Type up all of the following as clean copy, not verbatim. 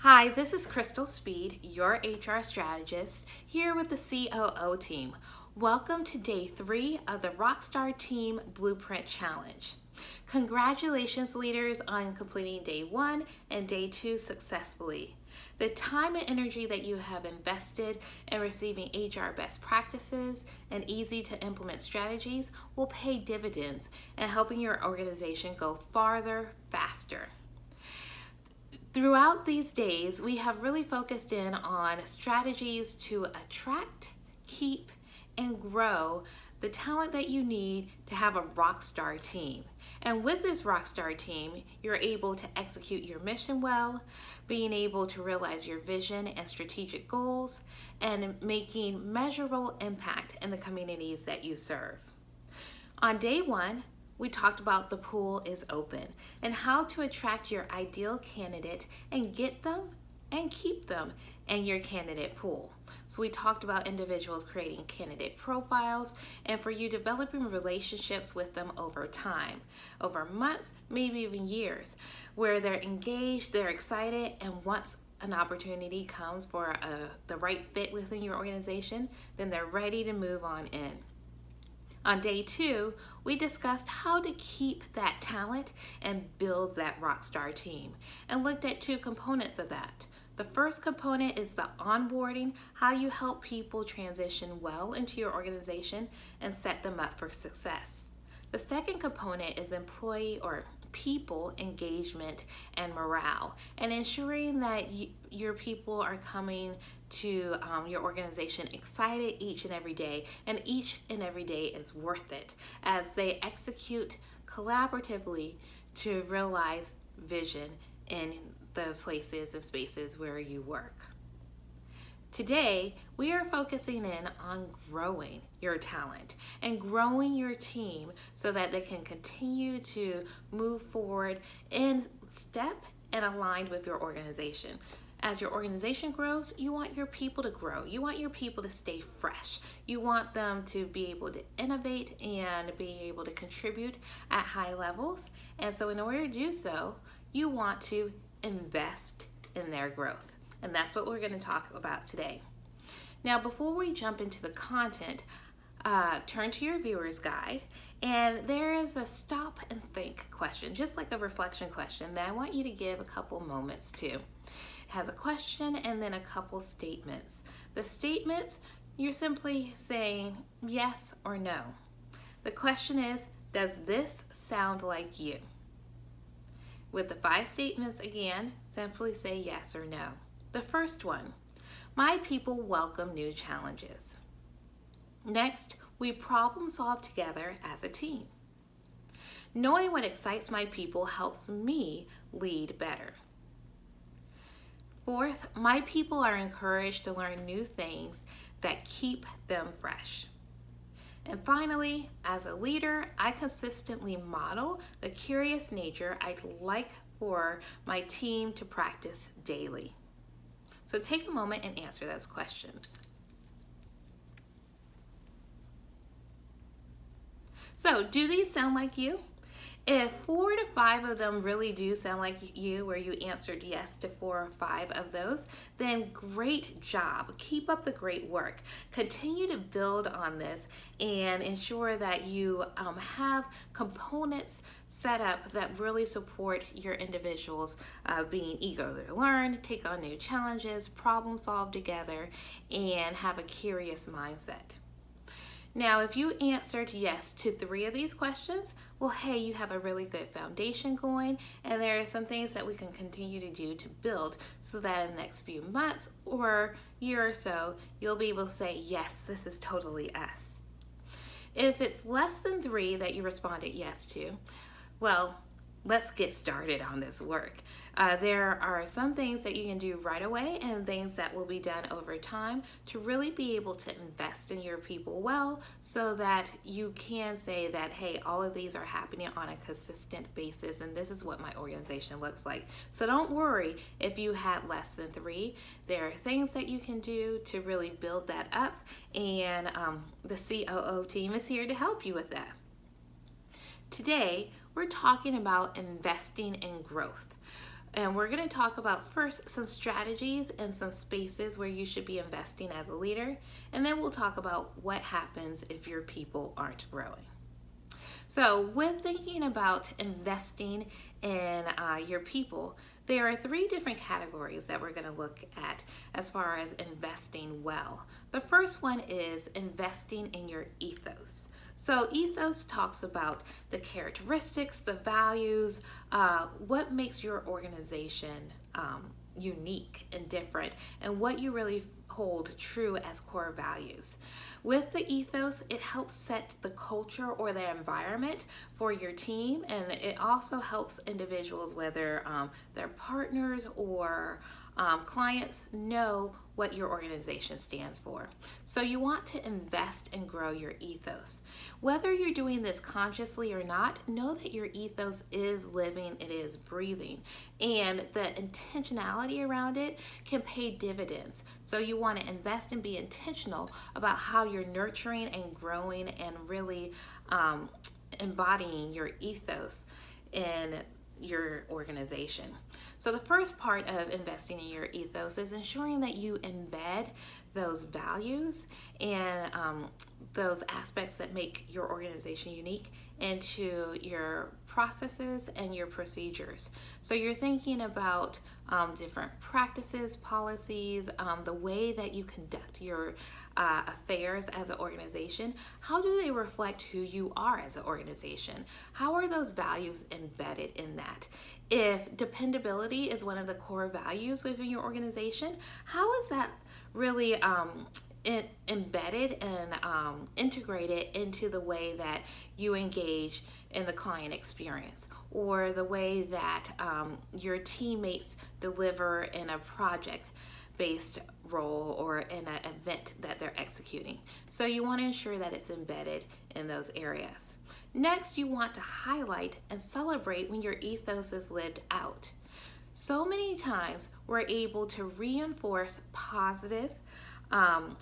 Hi, this is Crystal Speed, your HR strategist, here with the COO team. Welcome to day 3 of the Rockstar Team Blueprint Challenge. Congratulations, leaders, on completing day 1 and day 2 successfully. The time and energy that you have invested in receiving HR best practices and easy to implement strategies will pay dividends in helping your organization go farther, faster. Throughout these days, we have really focused in on strategies to attract, keep, and grow the talent that you need to have a rockstar team. And with this rockstar team, you're able to execute your mission well, being able to realize your vision and strategic goals, and making measurable impact in the communities that you serve. On day 1, we talked about the pool is open and how to attract your ideal candidate and get them and keep them in your candidate pool. So we talked about individuals creating candidate profiles and for you developing relationships with them over time, over months, maybe even years, where they're engaged, they're excited, and once an opportunity comes for the right fit within your organization, then they're ready to move on in. On day 2, we discussed how to keep that talent and build that rockstar team and looked at 2 components of that. The first component is the onboarding, how you help people transition well into your organization and set them up for success. The second component is employee or people engagement and morale, and ensuring that your people are coming to your organization excited each and every day, and each and every day is worth it as they execute collaboratively to realize vision in the places and spaces where you work. Today, we are focusing in on growing your talent and growing your team so that they can continue to move forward in step and aligned with your organization. As your organization grows, you want your people to grow. You want your people to stay fresh. You want them to be able to innovate and be able to contribute at high levels. And so in order to do so, you want to invest in their growth. And that's what we're going to talk about today. Now, before we jump into the content, turn to your viewer's guide, and there is a stop and think question, just like a reflection question that I want you to give a couple moments to. It has a question and then a couple statements. The statements, you're simply saying yes or no. The question is, does this sound like you? With the 5 statements, again, simply say yes or no. The first one, my people welcome new challenges. Next, we problem solve together as a team. Knowing what excites my people helps me lead better. Fourth, my people are encouraged to learn new things that keep them fresh. And finally, as a leader, I consistently model the curious nature I'd like for my team to practice daily. So take a moment and answer those questions. So, do these sound like you? If 4 to 5 of them really do sound like you, where you answered yes to 4 or 5 of those, then great job. Keep up the great work. Continue to build on this and ensure that you have components set up that really support your individuals being eager to learn, take on new challenges, problem solve together, and have a curious mindset. Now, if you answered yes to 3 of these questions, well, hey, you have a really good foundation going, and there are some things that we can continue to do to build so that in the next few months or year or so, you'll be able to say, yes, this is totally us. If it's less than 3 that you responded yes to, well, let's get started on this work. There are some things that you can do right away and things that will be done over time to really be able to invest in your people well so that you can say that, hey, all of these are happening on a consistent basis and this is what my organization looks like. So don't worry if you had less than 3. There are things that you can do to really build that up, and the COO team is here to help you with that. Today, we're talking about investing in growth. And we're going to talk about first some strategies and some spaces where you should be investing as a leader. And then we'll talk about what happens if your people aren't growing. So with thinking about investing in your people, there are 3 different categories that we're going to look at as far as investing well. The first one is investing in your ethos. So ethos talks about the characteristics, the values, what makes your organization unique and different, and what you really hold true as core values. With the ethos, it helps set the culture or the environment for your team, and it also helps individuals, whether they're partners or clients, know what your organization stands for. So you want to invest and grow your ethos. Whether you're doing this consciously or not, know that your ethos is living, it is breathing, and the intentionality around it can pay dividends. So you want to invest and be intentional about how you're nurturing and growing and really embodying your ethos in your organization. So the first part of investing in your ethos is ensuring that you embed those values and those aspects that make your organization unique into your processes and your procedures. So you're thinking about different practices, policies, the way that you conduct your affairs as an organization. How do they reflect who you are as an organization? How are those values embedded in that? If dependability is one of the core values within your organization, how is that really embedded and integrated into the way that you engage in the client experience, or the way that your teammates deliver in a project-based role or in an event that they're executing? So you want to ensure that it's embedded in those areas. Next, you want to highlight and celebrate when your ethos is lived out. So many times we're able to reinforce positive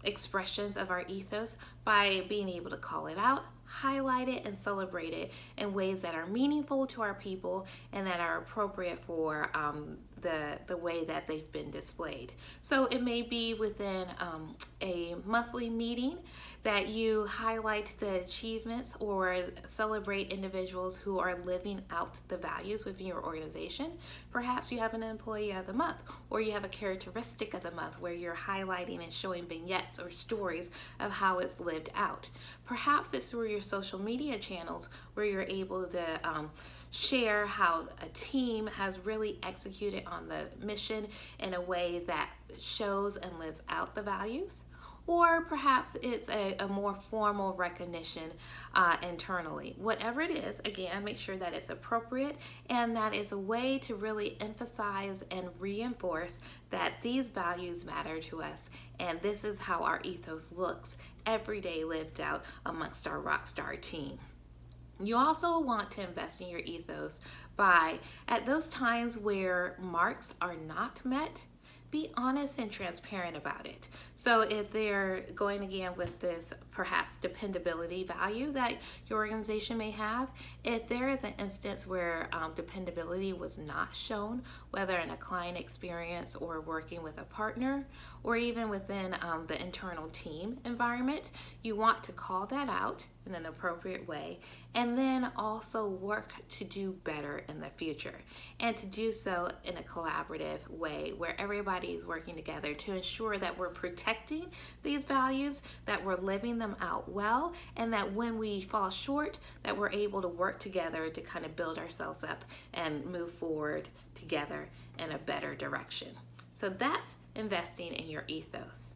expressions of our ethos by being able to call it out, highlight it, and celebrate it in ways that are meaningful to our people and that are appropriate for the way that they've been displayed. So it may be within a monthly meeting that you highlight the achievements or celebrate individuals who are living out the values within your organization. Perhaps you have an employee of the month, or you have a characteristic of the month where you're highlighting and showing vignettes or stories of how it's lived out. Perhaps it's through your social media channels where you're able to share how a team has really executed on the mission in a way that shows and lives out the values. Or perhaps it's a more formal recognition internally. Whatever it is, again, make sure that it's appropriate and that is a way to really emphasize and reinforce that these values matter to us, and this is how our ethos looks every day lived out amongst our Rockstar team. You also want to invest in your ethos by, at those times where marks are not met, be honest and transparent about it. So if they're going again with this perhaps dependability value that your organization may have, if there is an instance where dependability was not shown, whether in a client experience or working with a partner or even within the internal team environment, you want to call that out in an appropriate way, and then also work to do better in the future, and to do so in a collaborative way where everybody is working together to ensure that we're protecting these values, that we're living them out well, and that when we fall short, that we're able to work together to kind of build ourselves up and move forward together in a better direction. So that's investing in your ethos.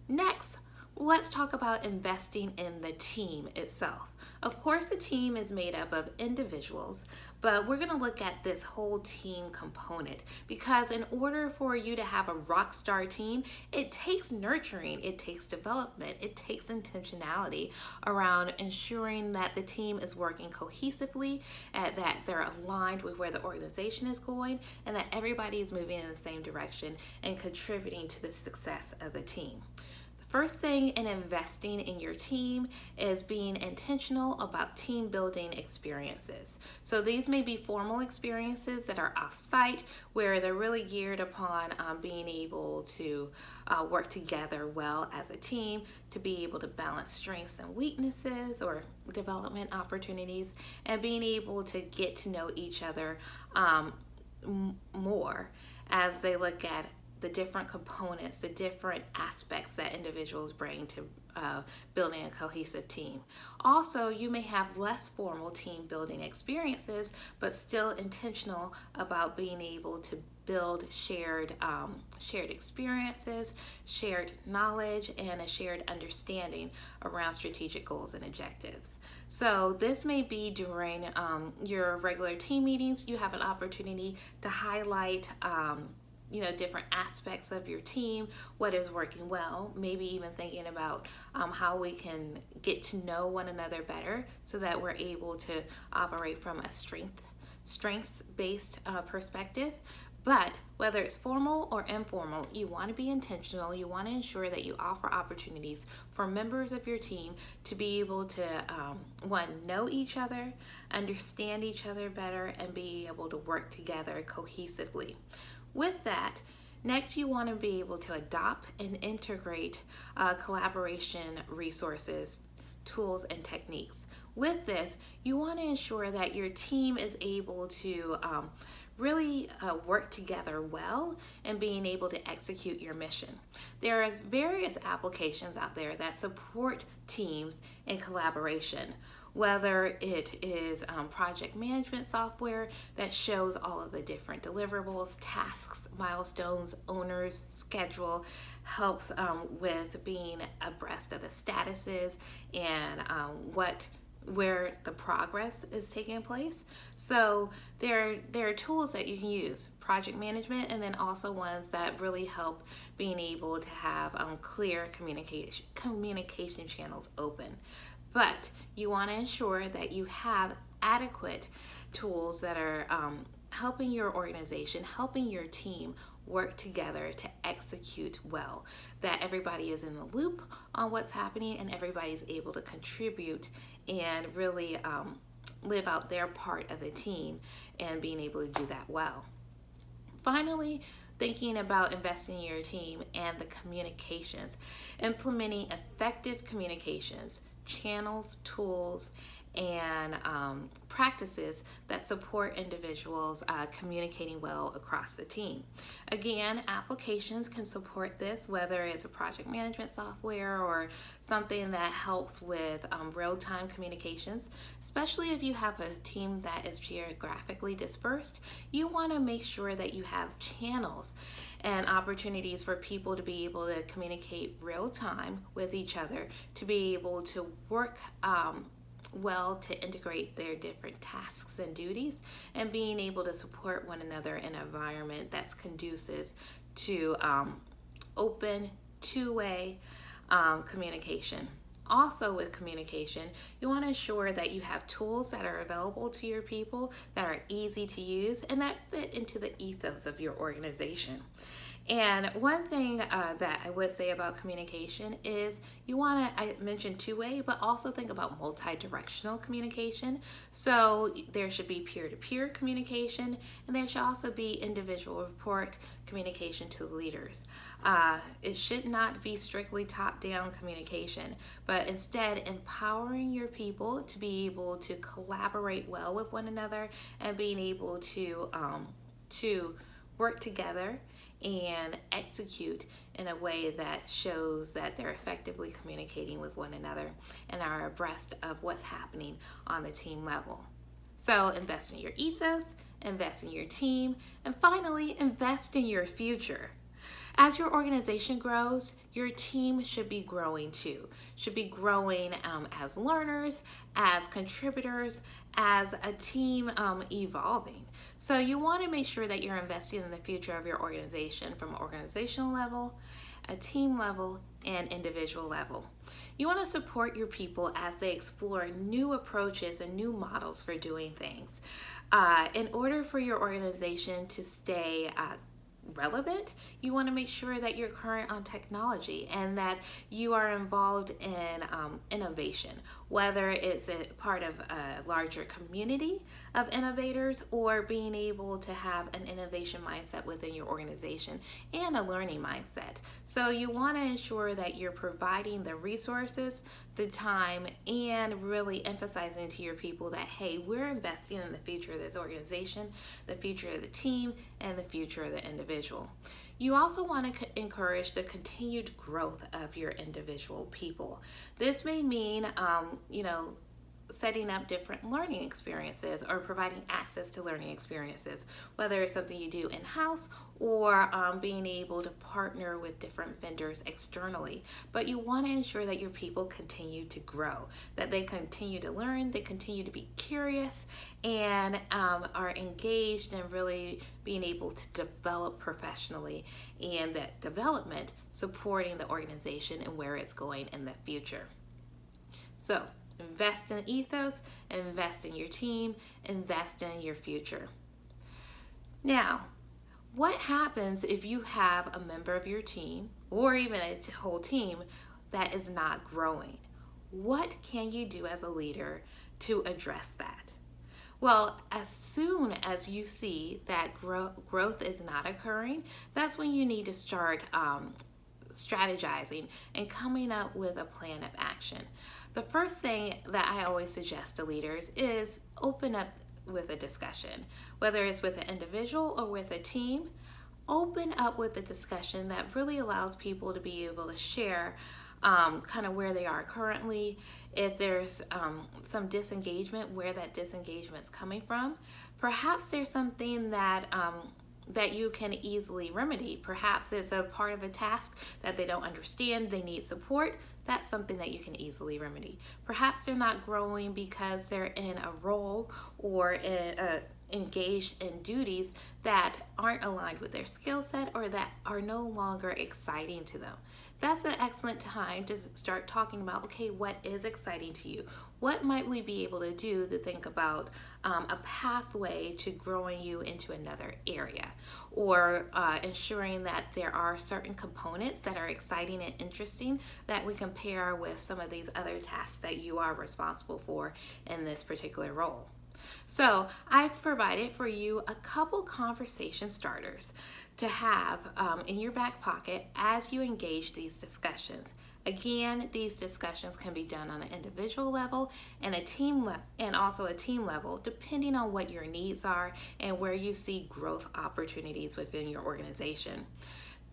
Next, let's talk about investing in the team itself. Of course, the team is made up of individuals, but we're going to look at this whole team component, because in order for you to have a rock star team, it takes nurturing, it takes development, it takes intentionality around ensuring that the team is working cohesively, that they're aligned with where the organization is going, and that everybody is moving in the same direction and contributing to the success of the team. First thing in investing in your team is being intentional about team building experiences. So these may be formal experiences that are off-site where they're really geared upon being able to work together well as a team, to be able to balance strengths and weaknesses or development opportunities, and being able to get to know each other more as they look at the different components, the different aspects that individuals bring to building a cohesive team. Also, you may have less formal team building experiences, but still intentional about being able to build shared experiences, shared knowledge, and a shared understanding around strategic goals and objectives. So this may be during your regular team meetings. You have an opportunity to highlight different aspects of your team, what is working well, maybe even thinking about how we can get to know one another better so that we're able to operate from a strengths-based perspective. But whether it's formal or informal, you want to be intentional. You want to ensure that you offer opportunities for members of your team to be able to, know each other, understand each other better, and be able to work together cohesively. With that, next you want to be able to adopt and integrate collaboration resources, tools, and techniques. With this, you want to ensure that your team is able to really work together well and being able to execute your mission. There is various applications out there that support teams in collaboration, whether it is project management software that shows all of the different deliverables, tasks, milestones, owners, schedule, helps with being abreast of the statuses and where the progress is taking place. So there are tools that you can use, project management, and then also ones that really help being able to have clear communication channels open. But you want to ensure that you have adequate tools that are helping your organization, helping your team work together to execute well, that everybody is in the loop on what's happening and everybody's able to contribute and really live out their part of the team and being able to do that well. Finally, thinking about investing in your team and the communications, implementing effective communications, channels, tools, and practices that support individuals communicating well across the team. Again, applications can support this, whether it's a project management software or something that helps with real-time communications. Especially if you have a team that is geographically dispersed, you want to make sure that you have channels and opportunities for people to be able to communicate real-time with each other, to be able to work well to integrate their different tasks and duties, and being able to support one another in an environment that's conducive to open, two-way communication. Also with communication, you want to ensure that you have tools that are available to your people that are easy to use and that fit into the ethos of your organization. And one thing that I would say about communication is you want to, I mentioned two-way, but also think about multi-directional communication. So there should be peer-to-peer communication, and there should also be individual report communication to leaders. It should not be strictly top-down communication, but instead empowering your people to be able to collaborate well with one another and being able to work together and execute in a way that shows that they're effectively communicating with one another and are abreast of what's happening on the team level. So invest in your ethos, invest in your team, and finally, invest in your future. As your organization grows, your team should be growing too. Should be growing as learners, as contributors, as a team evolving. So you want to make sure that you're investing in the future of your organization from an organizational level, a team level, and individual level. You want to support your people as they explore new approaches and new models for doing things. In order for your organization to stay relevant, you want to make sure that you're current on technology and that you are involved in innovation, whether it's a part of a larger community of innovators or being able to have an innovation mindset within your organization and a learning mindset. So you want to ensure that you're providing the resources, the time, and really emphasizing to your people that, hey, we're investing in the future of this organization, the future of the team, and the future of the individual. You also want to encourage the continued growth of your individual people. This may mean, setting up different learning experiences or providing access to learning experiences, whether it's something you do in-house or being able to partner with different vendors externally. But you want to ensure that your people continue to grow, that they continue to learn, they continue to be curious, and are engaged in really being able to develop professionally, and that development supporting the organization and where it's going in the future. So, invest in ethos, invest in your team, invest in your future. Now, what happens if you have a member of your team or even a whole team that is not growing? What can you do as a leader to address that? Well, as soon as you see that growth is not occurring, that's when you need to start strategizing and coming up with a plan of action. The first thing that I always suggest to leaders is open up with a discussion, whether it's with an individual or with a team. Open up with a discussion that really allows people to be able to share kind of where they are currently, if there's some disengagement, where that disengagement's coming from. Perhaps there's something that you can easily remedy. Perhaps it's a part of a task that they don't understand, they need support. That's something that you can easily remedy. Perhaps they're not growing because they're in a role or engaged in duties that aren't aligned with their skill set or that are no longer exciting to them. That's an excellent time to start talking about, okay, what is exciting to you? What might we be able to do to think about a pathway to growing you into another area, or ensuring that there are certain components that are exciting and interesting that we can pair with some of these other tasks that you are responsible for in this particular role. So I've provided for you a couple conversation starters to have in your back pocket as you engage these discussions. Again, these discussions can be done on an individual level and also a team level, depending on what your needs are and where you see growth opportunities within your organization.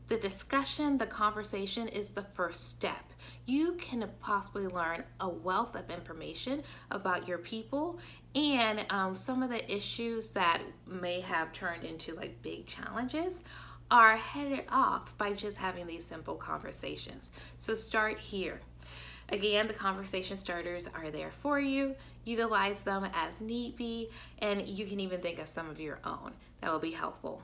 The discussion, the conversation is the first step. You can possibly learn a wealth of information about your people and some of the issues that may have turned into like big challenges are headed off by just having these simple conversations. So start here. Again, the conversation starters are there for you. Utilize them as need be, and you can even think of some of your own. That will be helpful.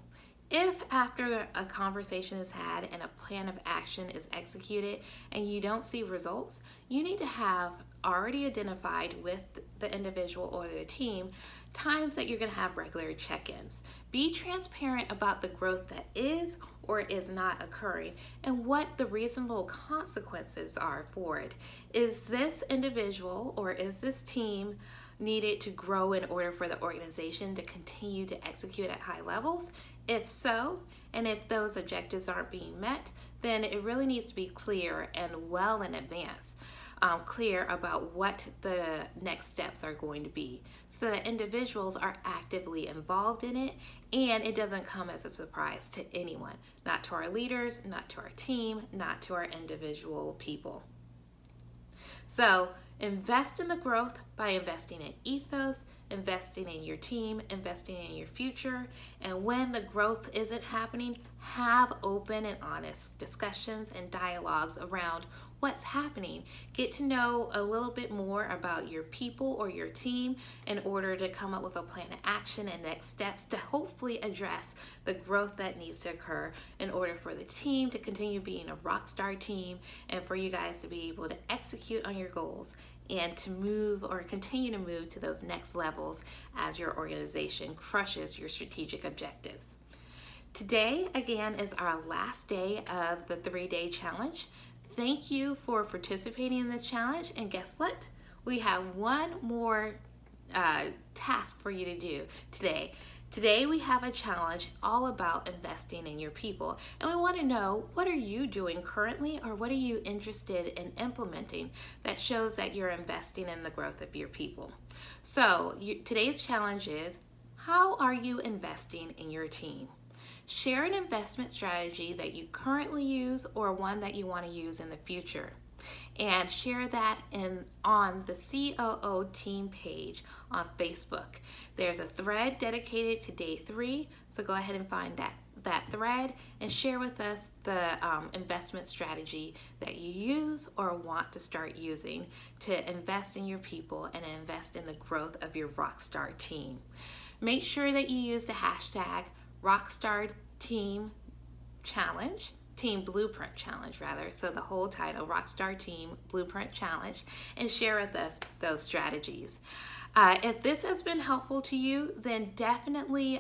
If after a conversation is had and a plan of action is executed and you don't see results, you need to have already identified with the individual or the team times that you're going to have regular check-ins. Be transparent about the growth that is or is not occurring and what the reasonable consequences are for it. Is this individual or is this team needed to grow in order for the organization to continue to execute at high levels? If so, and if those objectives aren't being met, then it really needs to be clear and well in advance, clear about what the next steps are going to be so that individuals are actively involved in it and it doesn't come as a surprise to anyone, not to our leaders, not to our team, not to our individual people. So invest in the growth by investing in ethos, investing in your team, investing in your future, and when the growth isn't happening, have open and honest discussions and dialogues around what's happening. Get to know a little bit more about your people or your team in order to come up with a plan of action and next steps to hopefully address the growth that needs to occur in order for the team to continue being a rockstar team and for you guys to be able to execute on your goals and to move or continue to move to those next levels as your organization crushes your strategic objectives. Today, again, is our last day of the 3-day challenge. Thank you for participating in this challenge. And guess what? We have one more task for you to do today. Today we have a challenge all about investing in your people, and we want to know, what are you doing currently, or what are you interested in implementing that shows that you're investing in the growth of your people? So today's challenge is, how are you investing in your team? Share an investment strategy that you currently use or one that you want to use in the future, and share that on the 𝐂𝐞 team page on Facebook. There's a thread dedicated to day 3, so go ahead and find that thread and share with us the investment strategy that you use or want to start using to invest in your people and invest in the growth of your Rockstar team. Make sure that you use the hashtag Rockstar Team Challenge, Team Blueprint Challenge rather, so the whole title, Rockstar Team Blueprint Challenge, and share with us those strategies. If this has been helpful to you, then definitely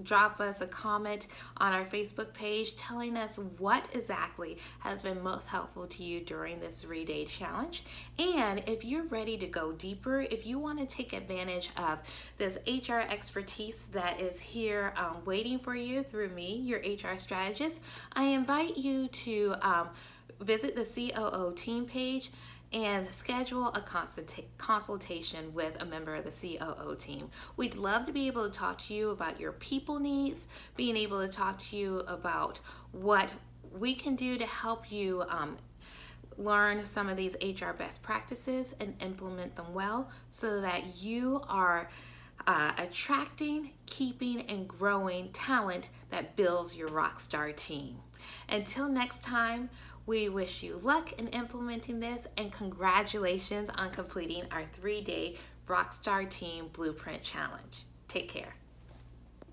drop us a comment on our Facebook page telling us what exactly has been most helpful to you during this 3-day challenge. And if you're ready to go deeper, if you want to take advantage of this HR expertise that is here waiting for you through me, your HR strategist, I invite you to visit the 𝐂𝐞 team page and schedule a consultation with a member of the 𝐂𝐞 team. We'd love to be able to talk to you about your people needs, being able to talk to you about what we can do to help you learn some of these HR best practices and implement them well, so that you are attracting, keeping, and growing talent that builds your Rockstar team. Until next time, we wish you luck in implementing this, and congratulations on completing our 3-day Rockstar Team Blueprint Challenge. Take care.